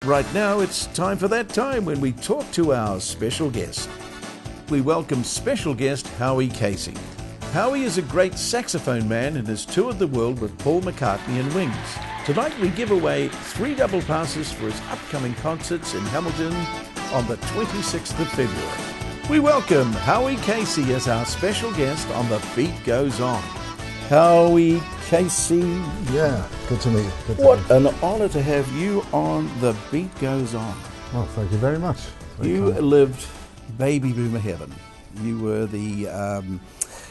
Right now, it's time for that time when we talk to our special guest. We welcome special guest Howie Casey. Howie is a great saxophone man and has toured the world with Paul McCartney and Wings. Tonight we give away 3 double passes for his upcoming concerts in Hamilton on the 26th of February. We welcome Howie Casey as our special guest on The Beat Goes On. Howie Casey. Yeah, good to meet you. What an honour to have you on The Beat Goes On. Well, thank you very much. You lived baby boomer heaven. You were the,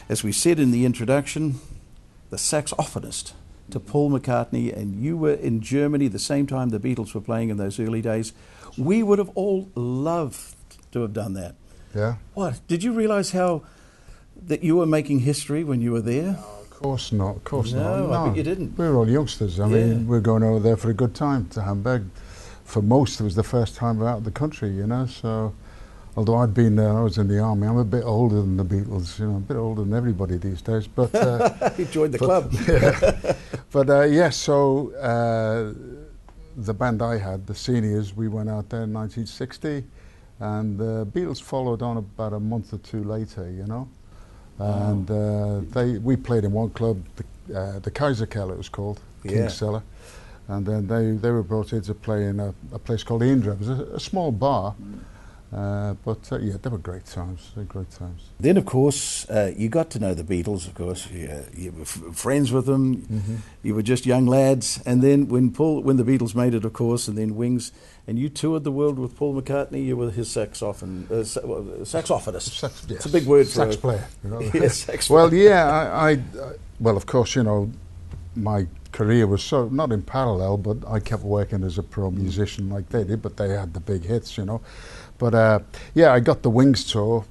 as we said in the introduction, the saxophonist to Paul McCartney, and you were in Germany the same time the Beatles were playing in those early days. We would have all loved to have done that. Yeah. What? Did you realise that you were making history when you were there? Of course not, of course not. No, I bet you didn't. We were all youngsters. I mean, we were going over there for a good time to Hamburg. For most, it was the first time out of the country, you know, so although I'd been there, I was in the army, I'm a bit older than the Beatles, you know, a bit older than everybody these days, but... You joined the club. Yeah. But yeah, so the band I had, the Seniors, we went out there in 1960, and the Beatles followed on about a month or two later, you know. And we played in one club, the Kaiser Keller it was called, King's Cellar, and then they were brought in to play in a place called Indra. It was a small bar, but yeah, they were great times. They were great times. Then, of course, you got to know the Beatles. Of course, you were friends with them. Mm-hmm. You were just young lads, and then when the Beatles made it, of course, and then Wings. And you toured the world with Paul McCartney. You were his saxophonist. Yes. It's a big word for sax player. You know? Yes, sax player. Well, yeah, well, of course, you know, my career was so not in parallel, but I kept working as a pro musician like they did. But they had the big hits, you know. But yeah, I got the Wings tour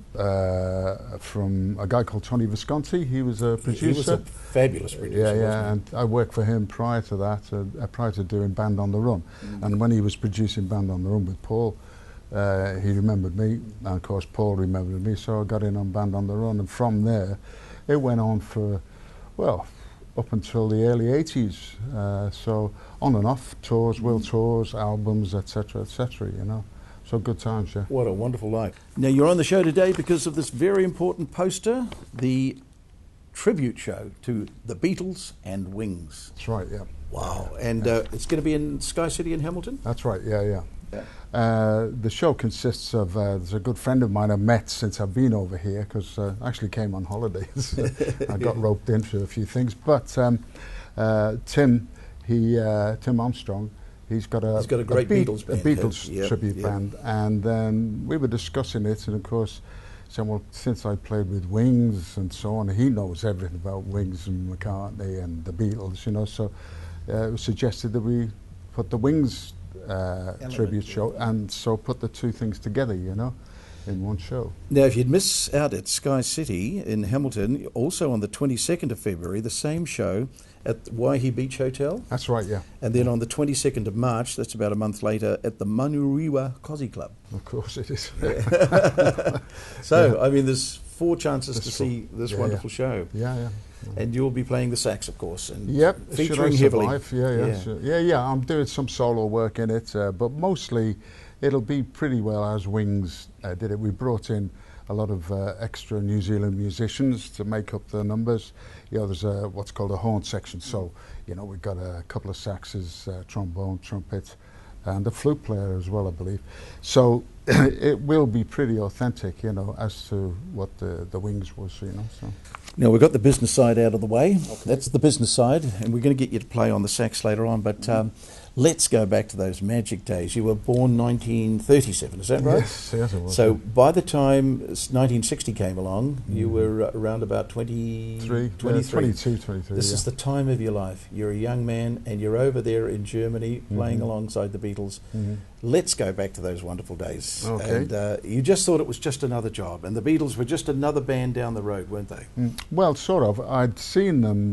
from a guy called Tony Visconti. He was a producer. He was a fabulous producer. Yeah, yeah, wasn't he? and I worked for him prior to that, prior to doing Band on the Run. Mm. And when he was producing Band on the Run with Paul, he remembered me, and of course Paul remembered me, so I got in on Band on the Run, and from there, it went on for, well, up until the early 80s. So on and off, tours, world tours, albums, etc., you know. So good times, yeah. What a wonderful life. Now, you're on the show today because of this very important poster, the tribute show to the Beatles and Wings. That's right, yeah. Wow. And it's going to be in Sky City in Hamilton? That's right, yeah. The show consists of, there's a good friend of mine I've met since I've been over here, because I actually came on holidays. I got roped into a few things. But Tim Armstrong, he's got a great Beatles band. A Beatles tribute band. And then we were discussing it, and of course, said, well, since I played with Wings and so on, he knows everything about Wings and McCartney and the Beatles, you know, so it was suggested that we put the Wings tribute show, and so put the two things together, you know, in one show. Now, if you'd miss out at Sky City in Hamilton, also on the 22nd of February, the same show at the Waihi Beach Hotel. That's right, yeah. And then on the 22nd of March, that's about a month later, at the Manurewa Cozy Club. Of course it is. So, I mean, there's 4 chances to see this wonderful show. Yeah. And you'll be playing the sax, of course, and featuring heavily. Yeah. I'm doing some solo work in it, but mostly it'll be pretty well as Wings did it. We brought in a lot of extra New Zealand musicians to make up the numbers. You know, there's what's called a horn section, so you know we've got a couple of saxes, trombone, trumpet, and a flute player as well, I believe. So it will be pretty authentic, you know, as to what the Wings was, you know. So. Now, we've got the business side out of the way. Okay. That's the business side, and we're going to get you to play on the sax later on, but let's go back to those magic days. You were born 1937, is that right? Yes, it was. So by the time 1960 came along, you were around about 23. 22. This is the time of your life. You're a young man, and you're over there in Germany playing alongside the Beatles. Mm-hmm. Let's go back to those wonderful days. Okay. And you just thought it was just another job, and the Beatles were just another band down the road, weren't they? Well, sort of. I'd seen them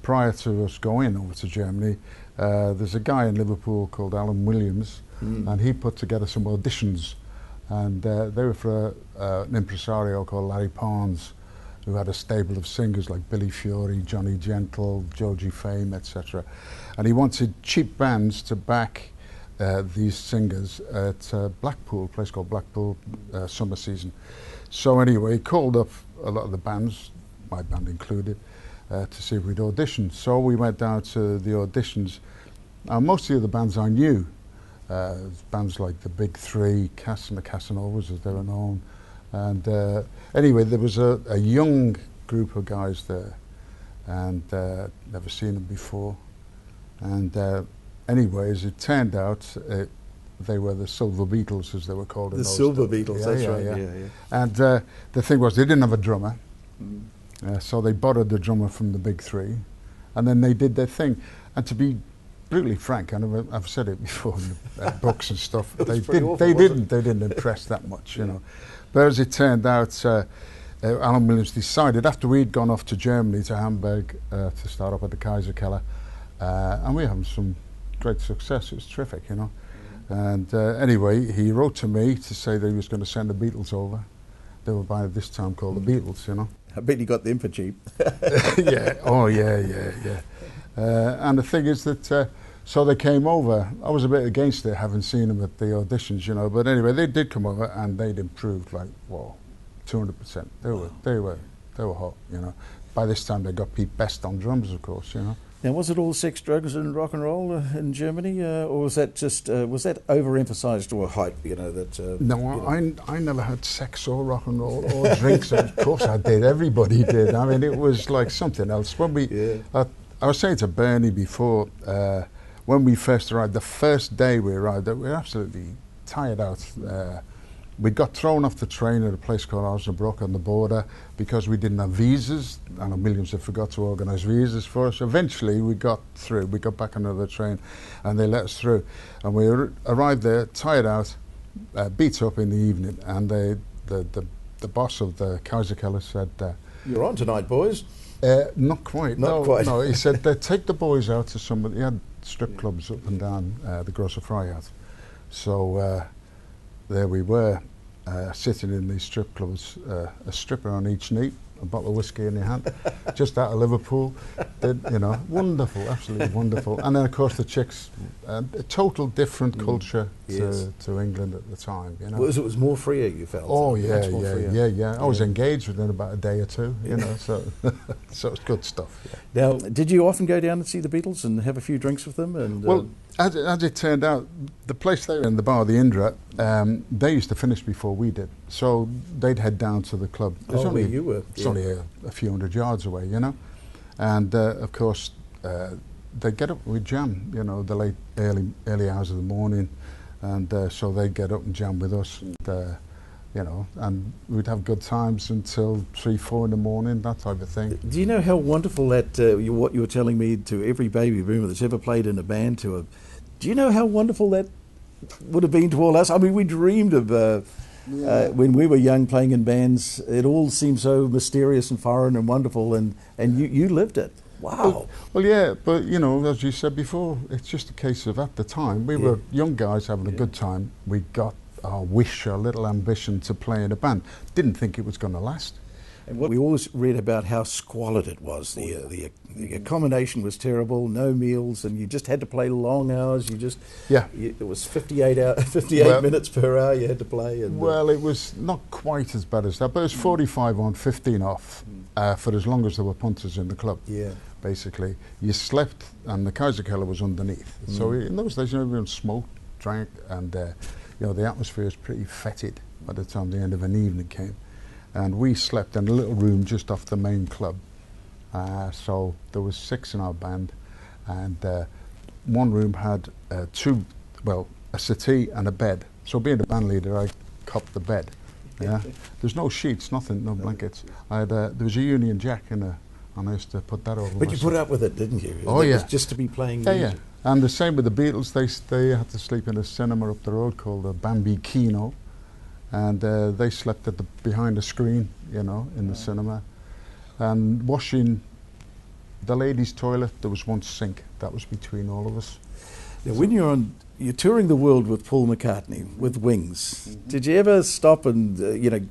prior to us going over to Germany. There's a guy in Liverpool called Alan Williams, and he put together some auditions, and they were for an impresario called Larry Parnes, who had a stable of singers like Billy Fury, Johnny Gentle, Georgie Fame, etc. And he wanted cheap bands to back these singers at Blackpool, a place called Blackpool, summer season. So anyway, he called up a lot of the bands, my band included, to see if we'd audition. So we went down to the auditions. Most of the bands I knew, bands like the Big Three, Casanovas as they were known. And anyway, there was a young group of guys there, and never seen them before. And anyway, as it turned out, they were the Silver Beatles, as they were called. The Silver Beatles, that's right. Yeah. And the thing was, they didn't have a drummer, so they borrowed the drummer from the Big Three, and then they did their thing. And to be brutally frank, and I've said it before in the, books and stuff, they didn't impress that much, you know. But as it turned out, Alan Williams decided, after we'd gone off to Germany, to Hamburg, to start up at the Kaiserkeller, and we were having some great success. It was terrific, you know. And anyway, he wrote to me to say that he was going to send the Beatles over. They were by this time called the Beatles, you know. I bet you got them for cheap. Yeah, oh yeah. And the thing is that, so they came over. I was a bit against it, having seen them at the auditions, you know. But anyway, they did come over, and they'd improved like, whoa, 200%. They were hot, you know. By this time, they got Pete Best on drums, of course, you know. Now, was it all sex, drugs, and rock and roll in Germany, or was that just was that overemphasised or hype? You know that. No, I never had sex or rock and roll or drinks. Of course, I did. Everybody did. I mean, it was like something else. When we, I was saying to Bernie before, when we first arrived, the first day we arrived, we were absolutely tired out. We got thrown off the train at a place called Osnabrück on the border because we didn't have visas, and Williams had forgot to organise visas for us. Eventually we got through, we got back on another train and they let us through. And we arrived there, tired out, beat up in the evening, and the boss of the Kaiserkeller said... You're on tonight, boys. Not quite. Not quite. No, he said, take the boys out to some... He had strip clubs up and down the Grosse Freiheit. So... there we were, sitting in these strip clubs, a stripper on each knee, a bottle of whiskey in your hand, just out of Liverpool. You know, wonderful, absolutely wonderful. And then, of course, the chicks, a total different culture to England at the time. You know, it was more freer, you felt. Oh yeah. I was engaged within about a day or two. You know, so so it's good stuff. Yeah. Now, did you often go down and see the Beatles and have a few drinks with them? And well, as it turned out, the place they were in, the bar, the Indra, they used to finish before we did. So they'd head down to the club. Where you were. It's only a few hundred yards away, you know. And of course, they'd get up, we'd jam, you know, the early hours of the morning. And so they'd get up and jam with us. And, you know, and we'd have good times until 3, 4 in the morning, that type of thing. Do you know how wonderful that, what you were telling me, to every baby boomer that's ever played in a band, do you know how wonderful that would have been to all us? I mean, we dreamed of, when we were young playing in bands, it all seemed so mysterious and foreign and wonderful, and you lived it. Wow. Well, yeah, but, you know, as you said before, it's just a case of, at the time, we were young guys having a good time. We got our wish, our little ambition to play in a band. Didn't think it was going to last. And we always read about how squalid it was. The accommodation was terrible, no meals, and you just had to play long hours. It was 58 minutes per hour you had to play. And, well, it was not quite as bad as that, but it was 45 on, 15 off for as long as there were punters in the club. Yeah. Basically, you slept, and the Kaiserkeller was underneath. So in those days, you know, everyone smoked, drank, and you know, the atmosphere was pretty fetid by the time the end of an evening came. And we slept in a little room just off the main club. So there was 6 in our band, and one room had a settee and a bed. So being the band leader, I copped the bed. Yeah, there's no sheets, nothing, no blankets. I had there was a Union Jack in a, and I used to put that over. But you put up with it, didn't you? Oh yeah, just to be playing music. Yeah. And the same with the Beatles. They had to sleep in a cinema up the road called the Bambino, and they slept behind the screen, you know, in the cinema. And washing the ladies' toilet, there was one sink that was between all of us. Now, when you're you're touring the world with Paul McCartney, with Wings. Did you ever stop and,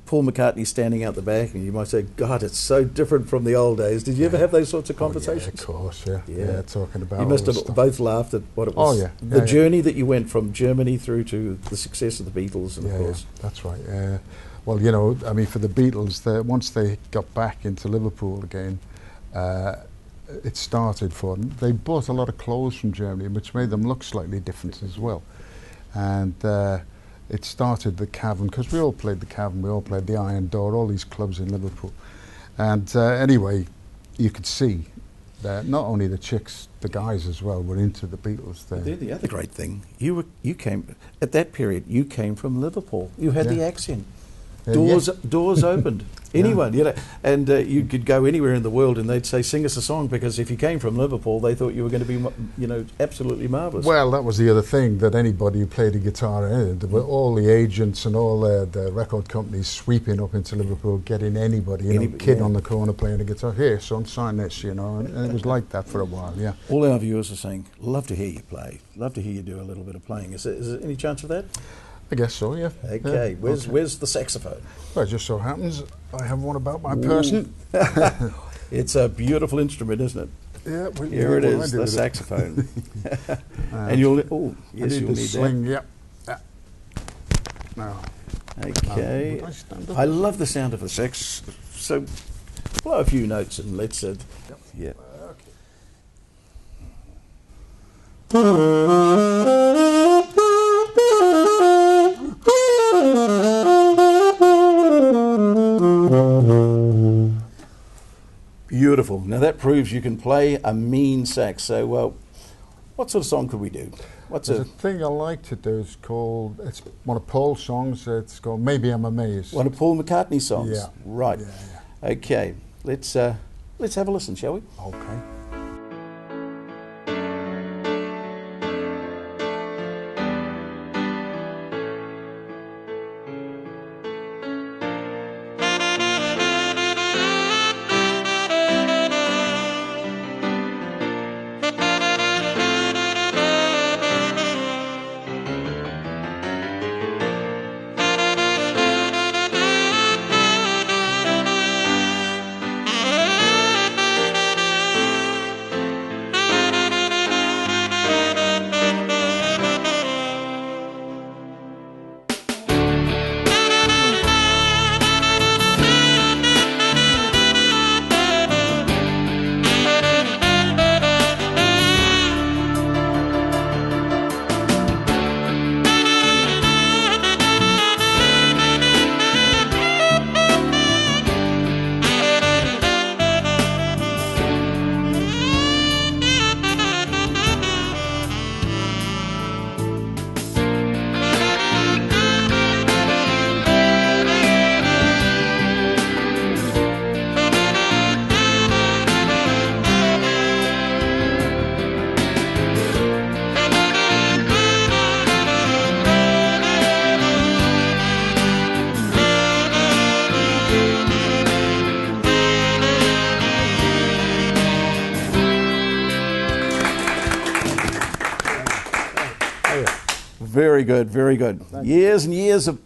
Paul McCartney standing out the back and you might say, God, it's so different from the old days. Did you ever have those sorts of conversations? Yeah, of course, yeah. Talking about you must have both laughed at what it was. Oh, yeah. The journey that you went from Germany through to the success of the Beatles, and of course. Yeah, that's right. Well, for the Beatles, once they got back into Liverpool again, it started for them. They bought a lot of clothes from Germany, which made them look slightly different as well. And it started the Cavern, because we all played the Cavern, we all played the Iron Door, all these clubs in Liverpool. And anyway, you could see that not only the chicks, the guys as well, were into the Beatles. The other great thing, you came, at that period, you came from Liverpool. You had the accent. Doors opened. Anyone, and you could go anywhere in the world and they'd say, sing us a song, because if you came from Liverpool, they thought you were going to be, absolutely marvellous. Well, that was the other thing, that anybody who played a guitar, there were all the agents and all the record companies sweeping up into Liverpool, getting anybody, kid on the corner playing a guitar. Here, son, sign this, and it was like that for a while, yeah. All our viewers are saying, love to hear you play, love to hear you do a little bit of playing. Is there any chance of that? I guess so, yeah. Okay, where's the saxophone? Well, it just so happens I have one about my person. It's a beautiful instrument, isn't it? Yeah. Here it is, the saxophone. And you'll need swing, that. Yeah. Now. Okay. I love the sound of the sax. So blow a few notes and let's. Yeah. Beautiful. Now that proves you can play a mean sax. So, what sort of song could we do? There's a thing I like to do. It's one of Paul's songs. It's called Maybe I'm Amazed. One of Paul McCartney's songs. Yeah. Right. Yeah. Okay. Let's have a listen, shall we? Okay. Very good, very good. Years and years of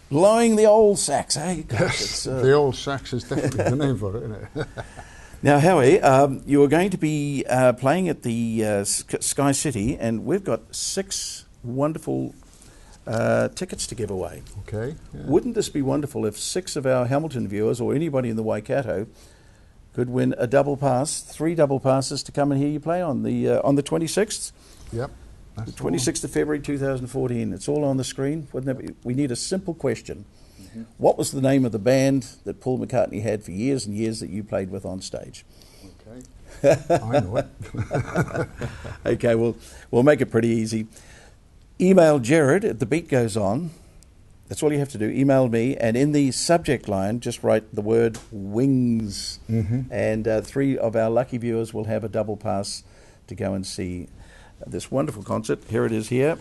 blowing the old sax, eh? Gosh, the old sax is definitely the name for it, isn't it? Now, Howie, you are going to be playing at the Sky City, and we've got 6 wonderful tickets to give away. Okay. Yeah. Wouldn't this be wonderful if 6 of our Hamilton viewers, or anybody in the Waikato, could win a double pass, 3 double passes to come and hear you play on the 26th? Yep. The 26th of February 2014. It's all on the screen. Wouldn't that be? We need a simple question. Mm-hmm. What was the name of the band that Paul McCartney had for years and years that you played with on stage? Okay. I know it. Okay, we'll make it pretty easy. Email Jared at The Beat Goes On. That's all you have to do. Email me, and in the subject line, just write the word Wings. Mm-hmm. And 3 of our lucky viewers will have a double pass to go and see this wonderful concert. Here it is here.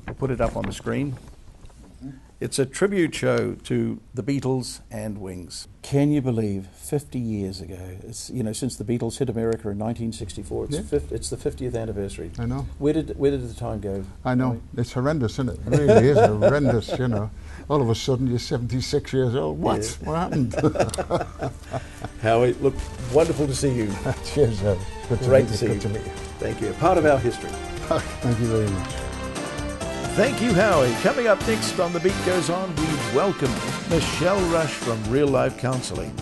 We'll put it up on the screen. It's a tribute show to the Beatles and Wings. Can you believe 50 years ago, it's, since the Beatles hit America in 1964, it's the 50th anniversary. I know. Where did the time go? I know. It's horrendous, isn't it? It really is horrendous, All of a sudden you're 76 years old. What? Yeah. What happened? Howie, look, wonderful to see you. Cheers, Howie. Great to see you. Good to meet you. Thank you. Part of our history. Thank you very much. Thank you, Howie. Coming up next on The Beat Goes On, we welcome Michelle Rush from Real Life Counselling.